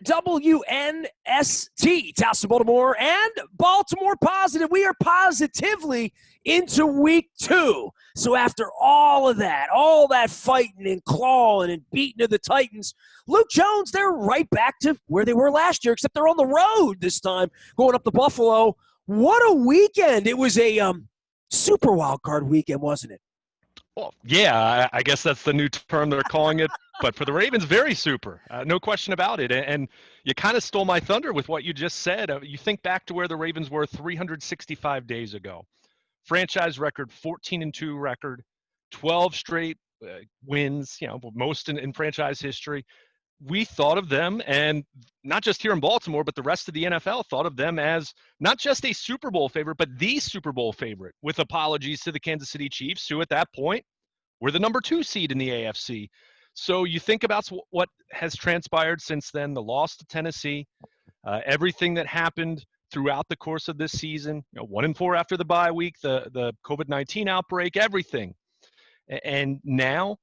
WNST, Towson, Baltimore, and Baltimore Positive. We are positively into week 2. So after all that fighting and clawing and beating of the Titans, Luke Jones, they're right back to where they were last year, except they're on the road this time, going up to Buffalo. What a weekend. It was a super wild card weekend, wasn't it? Well, yeah, I guess that's the new term they're calling it. But for the Ravens, very super. No question about it. And you kind of stole my thunder with what you just said. You think back to where the Ravens were 365 days ago. Franchise record, 14-2 record, 12 straight wins, most in franchise history. We thought of them, and not just here in Baltimore, but the rest of the NFL thought of them as not just a Super Bowl favorite, but the Super Bowl favorite, with apologies to the Kansas City Chiefs, who at that point were the number 2 seed in the AFC. So you think about what has transpired since then, the loss to Tennessee, everything that happened throughout the course of this season, 1-4 after the bye week, the COVID-19 outbreak, everything. And now,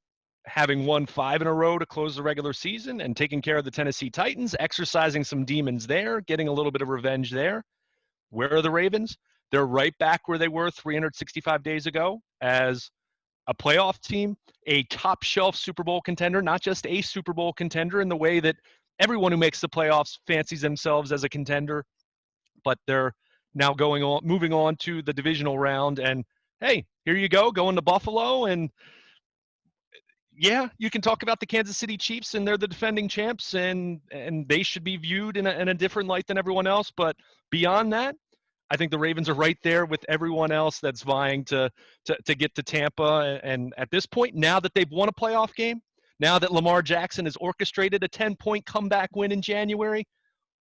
having won 5 in a row to close the regular season and taking care of the Tennessee Titans, exercising some demons there, getting a little bit of revenge there. Where are the Ravens? They're right back where they were 365 days ago as a playoff team, a top shelf Super Bowl contender, not just a Super Bowl contender in the way that everyone who makes the playoffs fancies themselves as a contender, but they're now moving on to the divisional round. And hey, here you go, going to Buffalo. And yeah, you can talk about the Kansas City Chiefs, and they're the defending champs, and they should be viewed in a different light than everyone else. But beyond that, I think the Ravens are right there with everyone else that's vying to get to Tampa. And at this point, now that they've won a playoff game, now that Lamar Jackson has orchestrated a 10-point comeback win in January,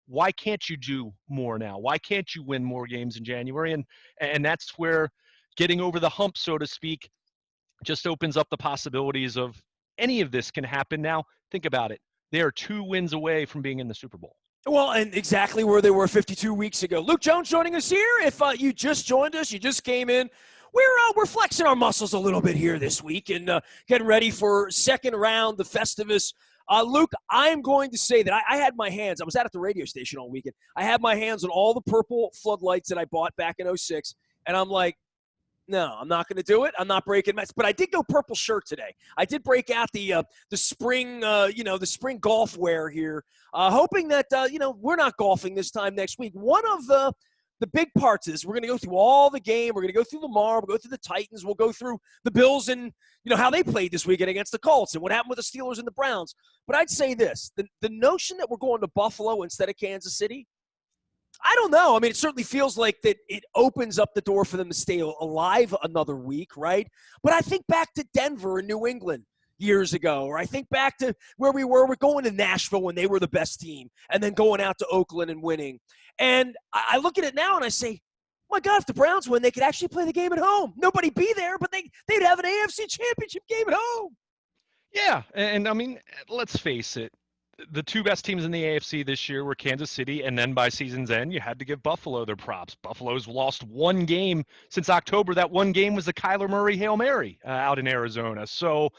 why can't you do more now? Why can't you win more games in January? And that's where getting over the hump, so to speak, just opens up the possibilities of any of this can happen. Now, think about it. They are 2 wins away from being in the Super Bowl. Well, and exactly where they were 52 weeks ago. Luke Jones joining us here. If you just joined us, you just came in, we're flexing our muscles a little bit here this week and getting ready for second round, the Festivus. Luke, I'm going to say that I had my hands. I was out at the radio station all weekend. I had my hands on all the purple floodlights that I bought back in 06, and I'm like, no, I'm not going to do it. I'm not breaking my – but I did go purple shirt today. I did break out the spring, the spring golf wear here, hoping that, we're not golfing this time next week. One of the big parts is we're going to go through all the game. We're going to go through Lamar. We'll go through the Titans. We'll go through the Bills and, how they played this weekend against the Colts and what happened with the Steelers and the Browns. But I'd say this, the notion that we're going to Buffalo instead of Kansas City, I don't know. I mean, it certainly feels like that it opens up the door for them to stay alive another week, right? But I think back to Denver and New England years ago, or I think back to where we were. We're going to Nashville when they were the best team and then going out to Oakland and winning. And I look at it now and I say, oh my God, if the Browns win, they could actually play the game at home. Nobody be there, but they'd have an AFC championship game at home. Yeah, and I mean, let's face it. The 2 best teams in the AFC this year were Kansas City, and then by season's end, you had to give Buffalo their props. Buffalo's lost 1 game since October. That 1 game was the Kyler Murray Hail Mary out in Arizona. So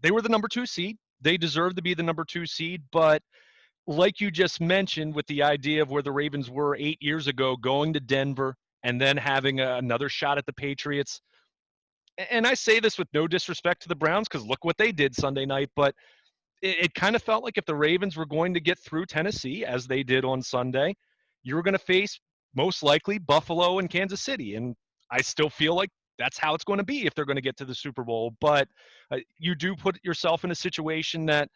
they were the number 2 seed. They deserve to be the number 2 seed. But like you just mentioned, with the idea of where the Ravens were 8 years ago, going to Denver and then having another shot at the Patriots. And I say this with no disrespect to the Browns, because look what they did Sunday night, but it kind of felt like if the Ravens were going to get through Tennessee, as they did on Sunday, you were going to face most likely Buffalo and Kansas City. And I still feel like that's how it's going to be if they're going to get to the Super Bowl. But you do put yourself in a situation that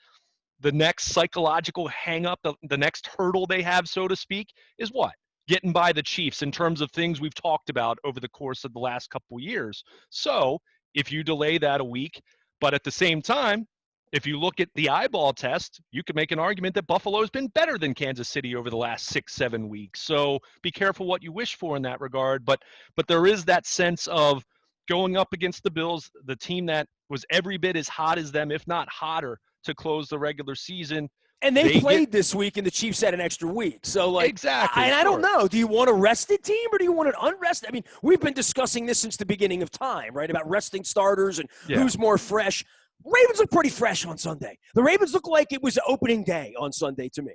the next psychological hang-up, the next hurdle they have, so to speak, is what? Getting by the Chiefs in terms of things we've talked about over the course of the last couple of years. So if you delay that a week, but at the same time, if you look at the eyeball test, you could make an argument that Buffalo's been better than Kansas City over the last 6-7 weeks. So be careful what you wish for in that regard. But there is that sense of going up against the Bills, the team that was every bit as hot as them, if not hotter, to close the regular season. And they played this week, and the Chiefs had an extra week. So, exactly. I don't know. Do you want a rested team or do you want an unrested? I mean, we've been discussing this since the beginning of time, right, about resting starters and who's more fresh. Ravens look pretty fresh on Sunday. The Ravens look like it was opening day on Sunday to me.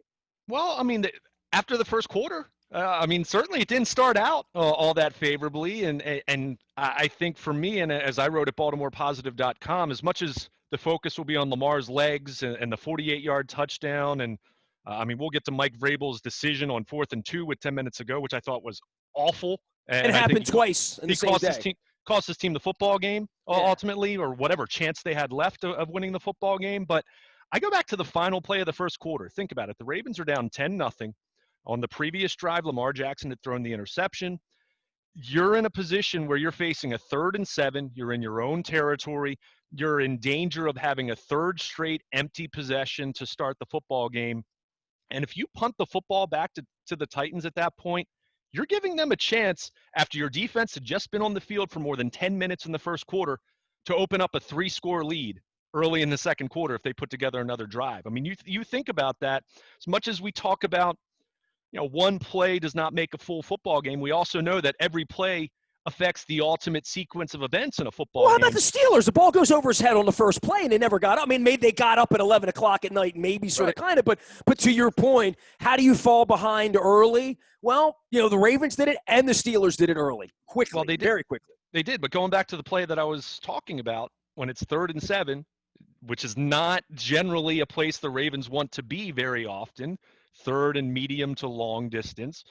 Well, I mean, after the first quarter, I mean, certainly it didn't start out all that favorably, and I think for me, and as I wrote at BaltimorePositive.com, as much as the focus will be on Lamar's legs and the 48-yard touchdown, and I mean, we'll get to Mike Vrabel's decision on 4th and 2 with 10 minutes ago, which I thought was awful, It and I think happened twice in the he same cost his day. team the football game Yeah. ultimately, or whatever chance they had left of winning the football game, but. I go back to the final play of the first quarter. Think about it. The Ravens are down 10-0. On the previous drive, Lamar Jackson had thrown the interception. You're in a position where you're facing a 3rd and 7. You're in your own territory. You're in danger of having a third straight empty possession to start the football game. And if you punt the football back to the Titans at that point, you're giving them a chance after your defense had just been on the field for more than 10 minutes in the first quarter to open up a 3-score lead early in the second quarter if they put together another drive. I mean, you think about that. As much as we talk about, one play does not make a full football game, we also know that every play affects the ultimate sequence of events in a Well, football how about game. the Steelers? The ball goes over his head on the first play, and they never got up. I mean, maybe they got up at 11 o'clock at night, maybe sort of Right. kind of. But to your point, how do you fall behind early? Well, the Ravens did it, and the Steelers did it early, Well, quickly, they did. very quickly. They did. But going back to the play that I was talking about, when it's 3rd and 7, which is not generally a place the Ravens want to be very often, 3rd and medium to long distance.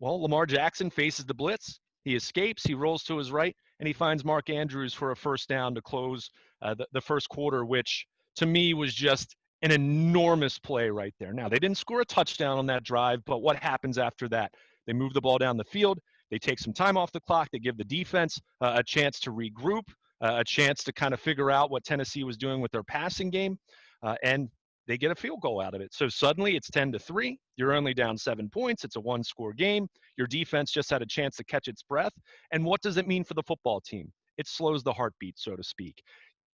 Well, Lamar Jackson faces the blitz. He escapes. He rolls to his right, and he finds Mark Andrews for a first down to close the first quarter, which to me was just an enormous play right there. Now, they didn't score a touchdown on that drive, but what happens after that? They move the ball down the field. They take some time off the clock. They give the defense a chance to regroup, a chance to kind of figure out what Tennessee was doing with their passing game, and they get a field goal out of it. So suddenly it's 10-3. You're only down 7 points. It's a 1-score game. Your defense just had a chance to catch its breath. And what does it mean for the football team? It slows the heartbeat, so to speak.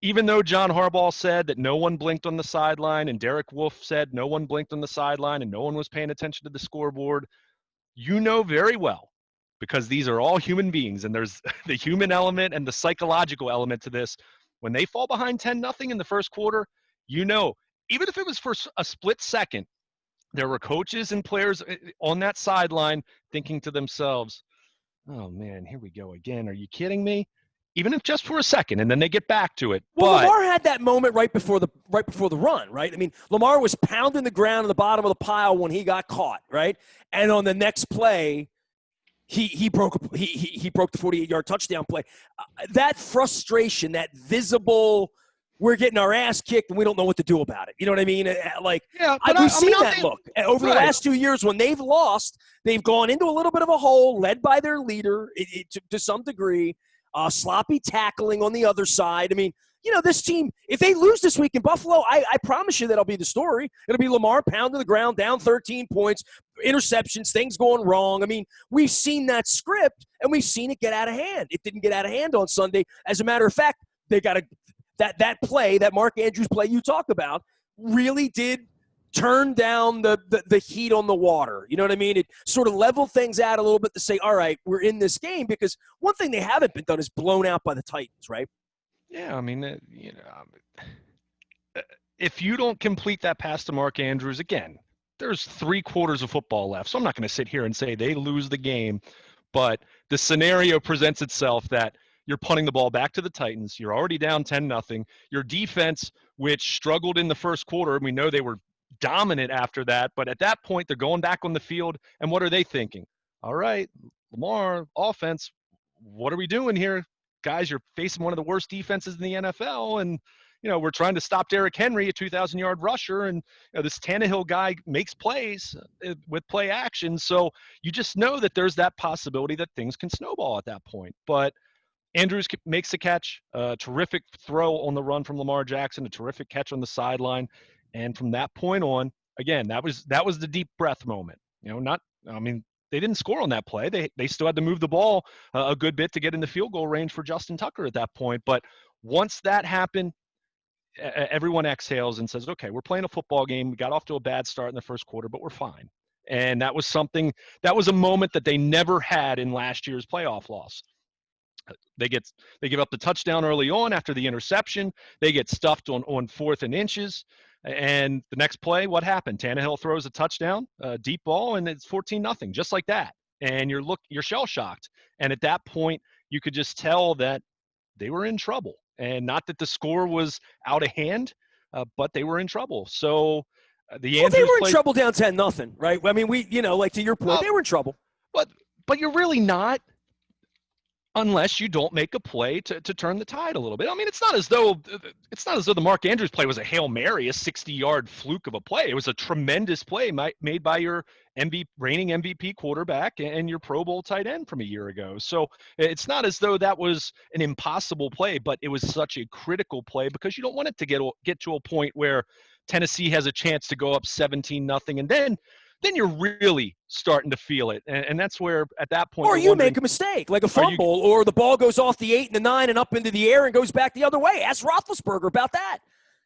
Even though John Harbaugh said that no one blinked on the sideline, and Derek Wolfe said no one blinked on the sideline, and no one was paying attention to the scoreboard, you know very well, because these are all human beings, and there's the human element and the psychological element to this. When they fall behind 10-0 in the first quarter, even if it was for a split second, there were coaches and players on that sideline thinking to themselves, oh man, here we go again. Are you kidding me? Even if just for a second, and then they get back to it. Well, But Lamar had that moment right before the run, right? I mean, Lamar was pounding the ground in the bottom of the pile when he got caught, right? And on the next play, he broke the 48-yard touchdown play. That frustration, that visible, we're getting our ass kicked and we don't know what to do about it. You know what I mean? yeah, but We've seen I'll that look over the right. last 2 years when they've lost. They've gone into a little bit of a hole, led by their leader to some degree. Sloppy tackling on the other side. I mean, this team, if they lose this week in Buffalo, I promise you that'll be the story. It'll be Lamar pounding the ground, down 13 points, interceptions, things going wrong. I mean, we've seen that script, and we've seen it get out of hand. It didn't get out of hand on Sunday. As a matter of fact, they got that play, that Mark Andrews play you talk about, really did turn down the heat on the water. You know what I mean? It sort of leveled things out a little bit to say, all right, we're in this game, because one thing they haven't been done is blown out by the Titans, right? Yeah, I mean, if you don't complete that pass to Mark Andrews, again, there's 3 quarters of football left. So I'm not going to sit here and say they lose the game, but the scenario presents itself that you're punting the ball back to the Titans. You're already down 10-0. Your defense, which struggled in the first quarter, and we know they were dominant after that, but at that point, they're going back on the field, and what are they thinking? All right, Lamar, offense, what are we doing here? Guys, you're facing one of the worst defenses in the NFL, and we're trying to stop Derrick Henry, a 2,000-yard rusher, and this Tannehill guy makes plays with play action. So you just know that there's that possibility that things can snowball at that point. But Andrews makes a catch, a terrific throw on the run from Lamar Jackson, a terrific catch on the sideline, and from that point on, again, that was the deep breath moment. They didn't score on that play. They still had to move the ball a good bit to get in the field goal range for Justin Tucker at that point. But once that happened, everyone exhales and says, okay, we're playing a football game. We got off to a bad start in the first quarter, but we're fine. And that was a moment that they never had in last year's playoff loss. They give up the touchdown early on after the interception. They get stuffed on 4th and inches. And the next play, what happened? Tannehill throws a touchdown, a deep ball, and it's 14-0, just like that. And you're shell shocked. And at that point, you could just tell that they were in trouble. And not that the score was out of hand, but they were in trouble. So the Well, they Andrews were in play. trouble down 10-0, right? I mean, like to your point, Uh, they were in trouble. but you're really not, unless you don't make a play to turn the tide a little bit. I mean, it's not as though the Mark Andrews play was a Hail Mary, a 60-yard fluke of a play. It was a tremendous play made by your reigning MVP quarterback and your Pro Bowl tight end from a year ago. So it's not as though that was an impossible play, but it was such a critical play because you don't want it to get to a point where Tennessee has a chance to go up 17-0, and then you're really starting to feel it. And that's where, at that point, Or you make a mistake, like a fumble, or the ball goes off the 8 and the 9 and up into the air and goes back the other way. Ask Roethlisberger about that.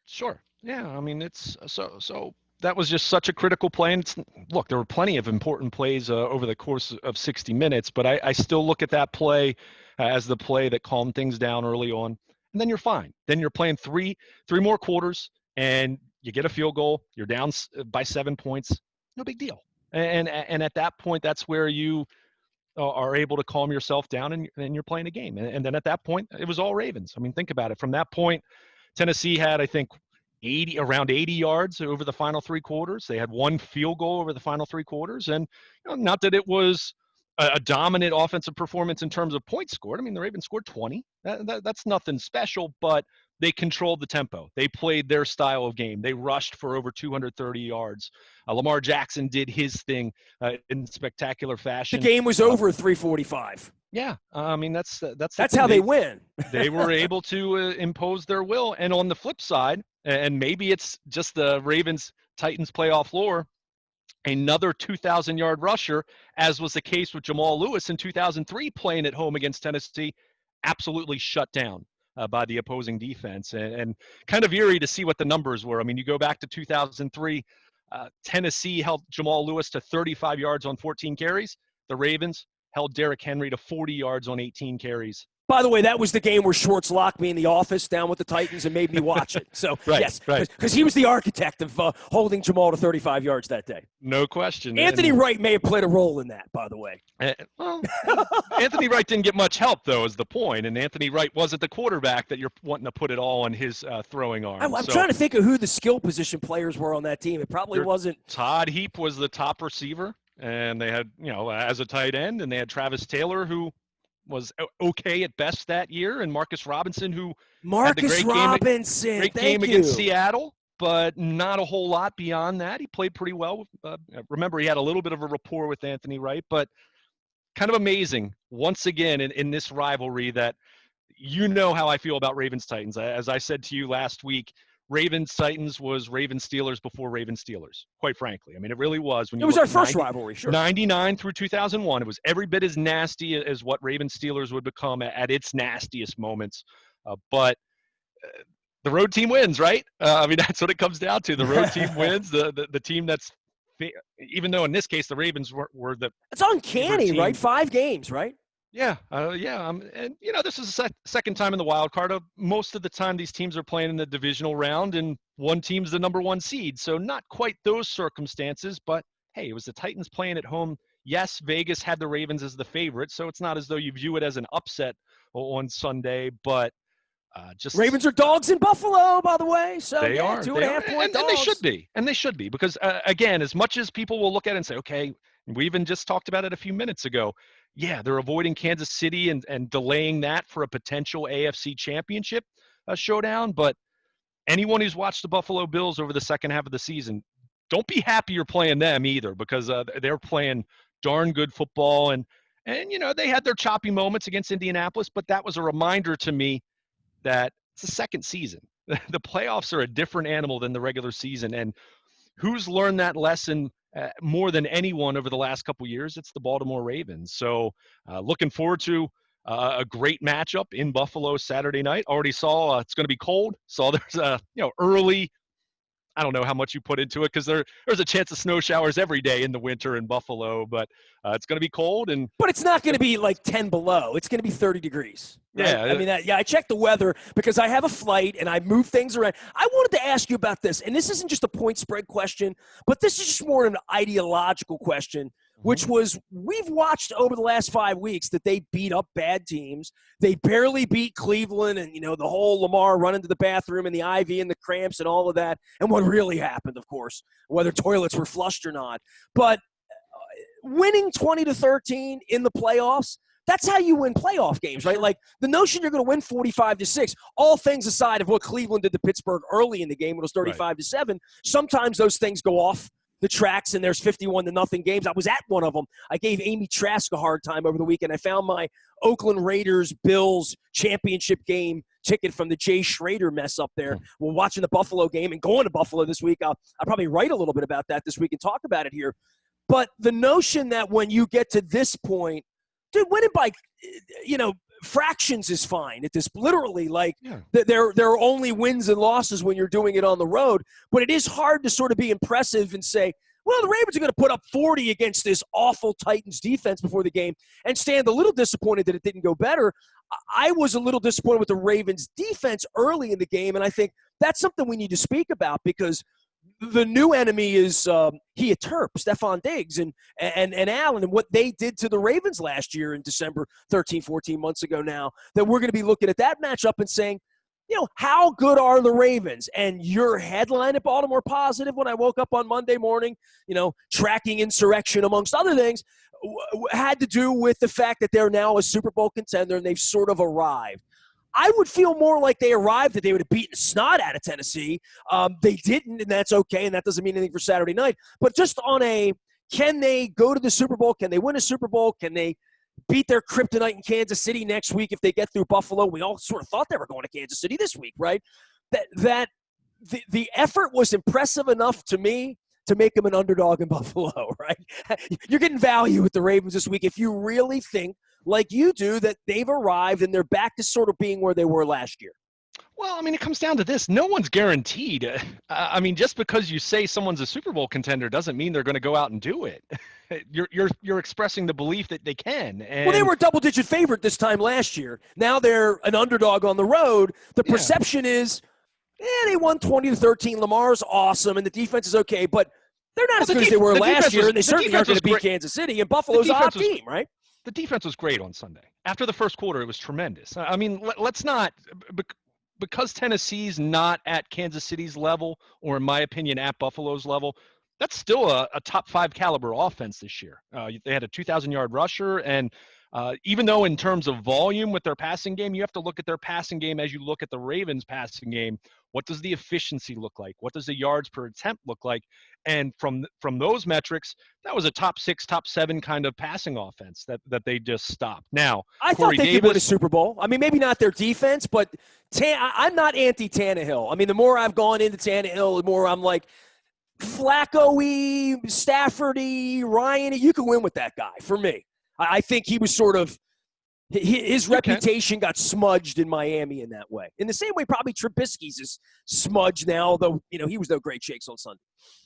Sure. Yeah. I mean, it's so that was just such a critical play. And look, there were plenty of important plays over the course of 60 minutes, but I still look at that play as the play that calmed things down early on. And then you're fine. Then you're playing three more quarters, and you get a field goal. You're down by 7 points. No big deal. And at that point, that's where you are able to calm yourself down, and you're playing a game. And then at that point, it was all Ravens. I mean, think about it. From that point, Tennessee had, I think, around 80 yards over the final 3 quarters. They had one field goal over the final 3 quarters. And not that it was a dominant offensive performance in terms of points scored. I mean, the Ravens scored 20. That's nothing special, but they controlled the tempo. They played their style of game. They rushed for over 230 yards. Lamar Jackson did his thing in spectacular fashion. The game was over at 3:45. Yeah, I mean that's how they win. They were able to impose their will. And on the flip side, and maybe it's just the Ravens Titans playoff lore, another 2,000-yard rusher, as was the case with Jamal Lewis in 2003 playing at home against Tennessee, absolutely shut down by the opposing defense. And kind of eerie to see what the numbers were. I mean, you go back to 2003, Tennessee held Jamal Lewis to 35 yards on 14 carries. The Ravens held Derrick Henry to 40 yards on 18 carries. By the way, that was the game where Schwartz locked me in the office down with the Titans and made me watch it. So, yes, because he was the architect of holding Jamal to 35 yards that day. No question. Anthony Wright may have played a role in that, by the way. Well, Anthony Wright didn't get much help, though, is the point. And Anthony Wright wasn't the quarterback that you're wanting to put it all on his throwing arm. I'm trying to think of who the skill position players were on that team. It probably wasn't. Todd Heap was the top receiver, and they had, as a tight end, and they had Travis Taylor, who was okay at best that year, and Marcus Robinson, who had the great game against Seattle, but not a whole lot beyond that. He played pretty well. Remember, he had a little bit of a rapport with Anthony Wright, but kind of amazing once again in this rivalry that how I feel about Ravens-Titans. As I said to you last week, Ravens-Titans was Ravens-Steelers before Ravens-Steelers, quite frankly. I mean, it really was. It was our first rivalry, sure. 99 through 2001, it was every bit as nasty as what Ravens-Steelers would become at its nastiest moments. But the road team wins, right? I mean, that's what it comes down to. The road team wins. The team that's, even though in this case the Ravens were the. It's uncanny, right? 5 games, right? Yeah, and this is the second time in the wild card. Most of the time, these teams are playing in the divisional round, and one team's the number 1 seed. So not quite those circumstances, but hey, it was the Titans playing at home. Yes, Vegas had the Ravens as the favorite, so it's not as though you view it as an upset on Sunday. But just Ravens are dogs in Buffalo, by the way. So they are 2.5 point dogs, and they should be because again, as much as people will look at it and say, okay, we even just talked about it a few minutes ago. Yeah, they're avoiding Kansas City and delaying that for a potential AFC championship showdown. But anyone who's watched the Buffalo Bills over the second half of the season, don't be happy you're playing them either, because they're playing darn good football. And they had their choppy moments against Indianapolis, but that was a reminder to me that it's the second season. The playoffs are a different animal than the regular season. And who's learned that lesson more than anyone over the last couple of years? It's the Baltimore Ravens. So looking forward to a great matchup in Buffalo Saturday night. Already saw it's going to be cold. Saw there's a early I don't know how much you put into it because there's a chance of snow showers every day in the winter in Buffalo, but it's going to be cold. And But it's not going to be like 10 below. It's going to be 30 degrees, right? yeah, I mean, I checked the weather because I have a flight and I move things around. I wanted to ask you about this, and this isn't just a point spread question, but this is just more an ideological question, which was we've watched over the last 5 weeks that they beat up bad teams. They barely beat Cleveland and, the whole Lamar running to the bathroom and the IV and the cramps and all of that. And what really happened, of course, whether toilets were flushed or not. But winning 20-13 in the playoffs, that's how you win playoff games, right? Like the notion you're going to win 45-6, all things aside of what Cleveland did to Pittsburgh early in the game, it was 35-7. Sometimes those things go off the tracks and there's 51-0 games. I was at one of them. I gave Amy Trask a hard time over the weekend. I found my Oakland Raiders Bills championship game ticket from the Jay Schrader mess up there. We're watching the Buffalo game and going to Buffalo this week. I'll probably write a little bit about that this week and talk about it here. But the notion that when you get to this point, dude, winning by, fractions is fine. It is literally like there are only wins and losses when you're doing it on the road. But it is hard to sort of be impressive and say, well, the Ravens are going to put up 40 against this awful Titans defense before the game and stand a little disappointed that it didn't go better. I was a little disappointed with the Ravens defense early in the game, and I think that's something we need to speak about because the new enemy is Hia Terp, Stephon Diggs, and Allen, and what they did to the Ravens last year in December, 13, 14 months ago now, that we're going to be looking at that matchup and saying, how good are the Ravens? And your headline at Baltimore Positive when I woke up on Monday morning, tracking insurrection amongst other things, had to do with the fact that they're now a Super Bowl contender and they've sort of arrived. I would feel more like they arrived that they would have beaten snot out of Tennessee. They didn't, and that's okay, and that doesn't mean anything for Saturday night. But just on can they go to the Super Bowl? Can they win a Super Bowl? Can they beat their kryptonite in Kansas City next week if they get through Buffalo? We all sort of thought they were going to Kansas City this week, right? The effort was impressive enough to me to make them an underdog in Buffalo, right? You're getting value with the Ravens this week if you really think like you do, that they've arrived and they're back to sort of being where they were last year. Well, I mean, it comes down to this. No one's guaranteed. I mean, just because you say someone's a Super Bowl contender doesn't mean they're going to go out and do it. You're expressing the belief that they can. And well, they were a double-digit favorite this time last year. Now they're an underdog on the road. The perception is, they won 20-13. Lamar's awesome, and the defense is okay, but they're not as good as they were last year, and they certainly aren't going to beat Kansas City, and Buffalo's a hot team, right? The defense was great on Sunday. After the first quarter, it was tremendous. I mean, let's not – because Tennessee's not at Kansas City's level or, in my opinion, at Buffalo's level, that's still a top 5 caliber offense this year. They had a 2,000-yard rusher, and even though in terms of volume with their passing game, you have to look at their passing game as you look at the Ravens' passing game. What does the efficiency look like? What does the yards per attempt look like? And from those metrics, that was a top 6, top 7 kind of passing offense that they just stopped. Now, I thought they could win a Super Bowl. I mean, maybe not their defense, but I'm not anti-Tannehill. I mean, the more I've gone into Tannehill, the more I'm like, Flacco-y, Stafford-y, Ryan-y, you can win with that guy for me. I think he was sort of his reputation got smudged in Miami in that way. In the same way, probably Trubisky's is smudged now, although he was no great shakes on Sunday.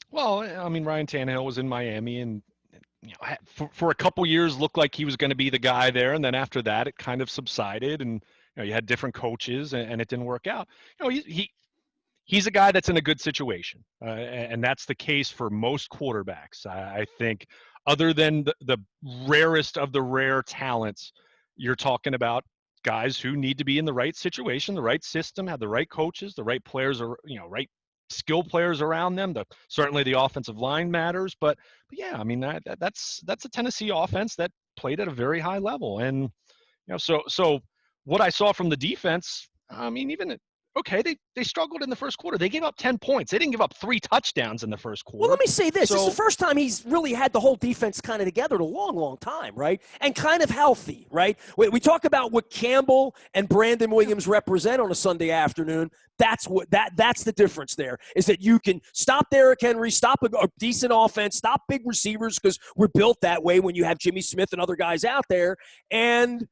Well, I mean, Ryan Tannehill was in Miami and for a couple years looked like he was going to be the guy there, and then after that, it kind of subsided, and you had different coaches, and it didn't work out. He's a guy that's in a good situation, and that's the case for most quarterbacks. I think, other than the rarest of the rare talents, you're talking about guys who need to be in the right situation, the right system, have the right coaches, the right players, or right skill players around them. Certainly the offensive line matters, but yeah, I mean that's a Tennessee offense that played at a very high level, and so what I saw from the defense, I mean, they struggled in the first quarter. They gave up 10 points. They didn't give up 3 touchdowns in the first quarter. Well, let me say this. This is the first time he's really had the whole defense kind of together in a long, long time, right? And kind of healthy, right? We talk about what Campbell and Brandon Williams represent on a Sunday afternoon. That's the difference there, is that you can stop Derrick Henry, stop a decent offense, stop big receivers because we're built that way when you have Jimmy Smith and other guys out there, and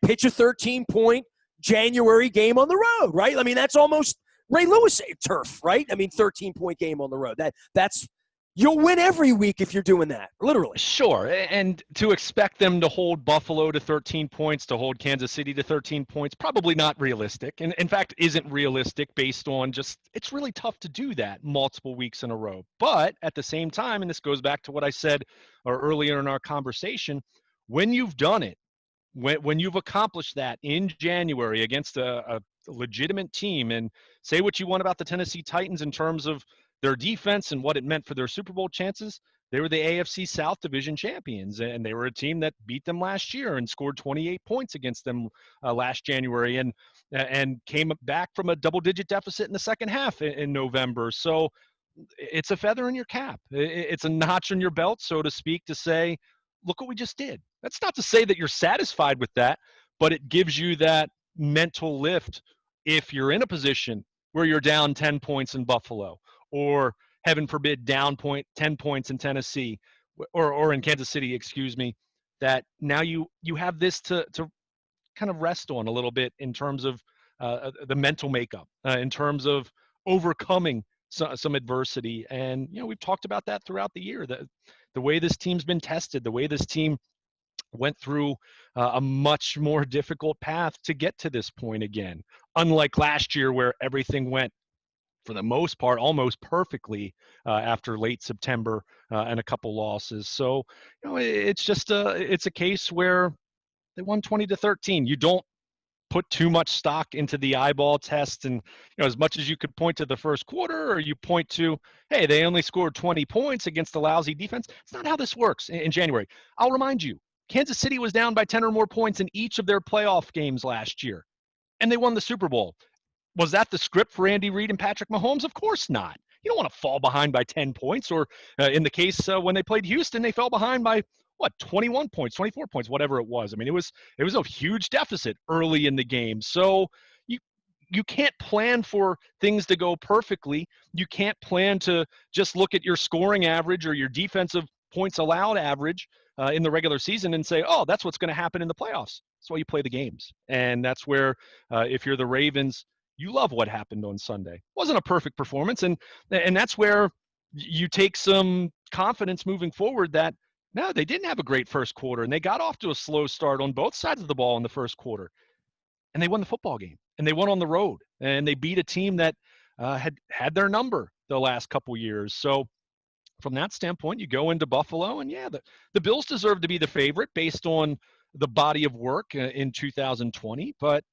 pitch a 13-point January game on the road, right? I mean, that's almost Ray Lewis turf, right? I mean, 13-point game on the road. That's you'll win every week if you're doing that, literally. Sure, and to expect them to hold Buffalo to 13 points, to hold Kansas City to 13 points, probably not realistic. And in fact, isn't realistic based on just, it's really tough to do that multiple weeks in a row. But at the same time, and this goes back to what I said earlier in our conversation, when you've done it, when you've accomplished that in January against a legitimate team, and say what you want about the Tennessee Titans in terms of their defense and what it meant for their Super Bowl chances, they were the AFC South Division champions, and they were a team that beat them last year and scored 28 points against them last January, and came back from a double-digit deficit in the second half in November. So it's a feather in your cap. It's a notch on your belt, so to speak, to say, look what we just did. That's not to say that you're satisfied with that, but it gives you that mental lift if you're in a position where you're down 10 points in Buffalo, or heaven forbid down 10 points in Tennessee, or in Kansas City, excuse me, that now you have this to kind of rest on a little bit in terms of the mental makeup, in terms of overcoming some adversity. And, we've talked about that throughout the year, the way this team's been tested, the way this team went through a much more difficult path to get to this point again, unlike last year where everything went, for the most part, almost perfectly after late September and a couple losses. So, it's just it's a case where they won 20-13. You don't put too much stock into the eyeball test, and as much as you could point to the first quarter, or you point to, hey, they only scored 20 points against the lousy defense. It's not how this works in January. I'll remind you, Kansas City was down by 10 or more points in each of their playoff games last year, and they won the Super Bowl. Was that the script for Andy Reid and Patrick Mahomes? Of course not. You don't want to fall behind by 10 points, or in the case when they played Houston, they fell behind by 21 points, 24 points, whatever it was. I mean, it was a huge deficit early in the game. So you can't plan for things to go perfectly. You can't plan to just look at your scoring average or your defensive points allowed average in the regular season and say, oh, that's what's going to happen in the playoffs. That's why you play the games. And that's where, if you're the Ravens, you love what happened on Sunday. It wasn't a perfect performance, and that's where you take some confidence moving forward that, no, they didn't have a great first quarter, and they got off to a slow start on both sides of the ball in the first quarter, and they won the football game, and they went on the road, and they beat a team that had their number the last couple years. So from that standpoint, you go into Buffalo, and the Bills deserve to be the favorite based on the body of work in 2020, but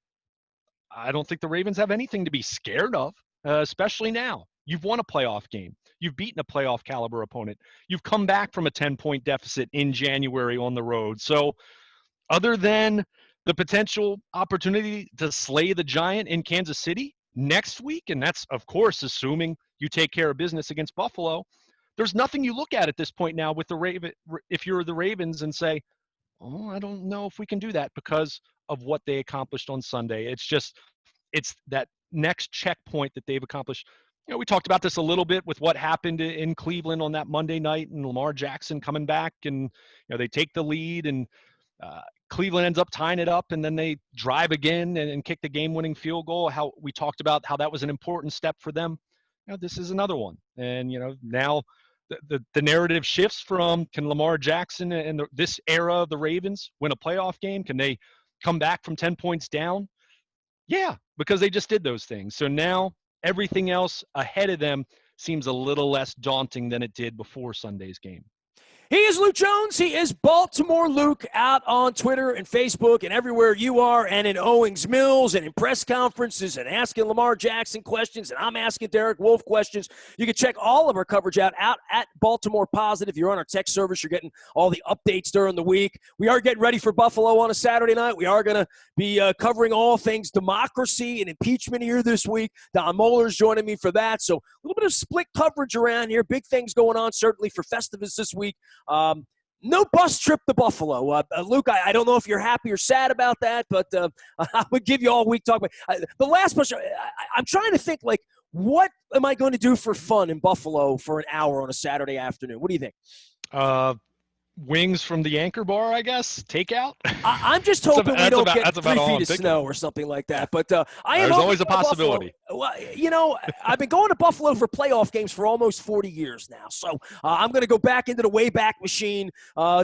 I don't think the Ravens have anything to be scared of, especially now. You've won a playoff game. You've beaten a playoff caliber opponent. You've come back from a 10-point deficit in January on the road. So other than the potential opportunity to slay the Giant in Kansas City next week, and that's, of course, assuming you take care of business against Buffalo, there's nothing you look at this point now with if you're the Ravens and say, oh, I don't know if we can do that because of what they accomplished on Sunday. It's that next checkpoint that they've accomplished. We talked about this a little bit with what happened in Cleveland on that Monday night, and Lamar Jackson coming back, and they take the lead, and Cleveland ends up tying it up, and then they drive again and kick the game-winning field goal. How we talked about how that was an important step for them. This is another one, and now the narrative shifts from, can Lamar Jackson and this era of the Ravens win a playoff game? Can they come back from 10 points down? Yeah, because they just did those things. So now everything else ahead of them seems a little less daunting than it did before Sunday's game. He is Luke Jones. He is Baltimore Luke, out on Twitter and Facebook and everywhere you are, and in Owings Mills and in press conferences and asking Lamar Jackson questions, and I'm asking Derek Wolfe questions. You can check all of our coverage out at Baltimore Positive. You're on our text service. You're getting all the updates during the week. We are getting ready for Buffalo on a Saturday night. We are going to be covering all things democracy and impeachment here this week. Don Moeller's joining me for that. So a little bit of split coverage around here. Big things going on, certainly, for Festivus this week. No bus trip to Buffalo. Luke, I don't know if you're happy or sad about that, but I would give you all week talk about the last bus trip. I'm trying to think, like, what am I going to do for fun in Buffalo for an hour on a Saturday afternoon? What do you think? wings from the Anchor Bar, I guess, takeout. I'm just hoping we don't get 3 all feet I'm of thinking. snow or something like that. But I am There's hoping always to a go to Buffalo. possibility. Well, I've been going to Buffalo for playoff games for almost 40 years now. So I'm going to go back into the Wayback Machine,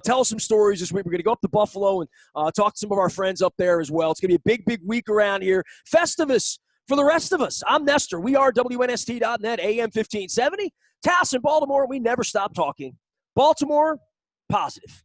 tell some stories this week. We're going to go up to Buffalo and talk to some of our friends up there as well. It's going to be a big, big week around here. Festivus for the rest of us. I'm Nestor. We are WNST.net, AM 1570. Taos in Baltimore, we never stop talking. Baltimore, positive.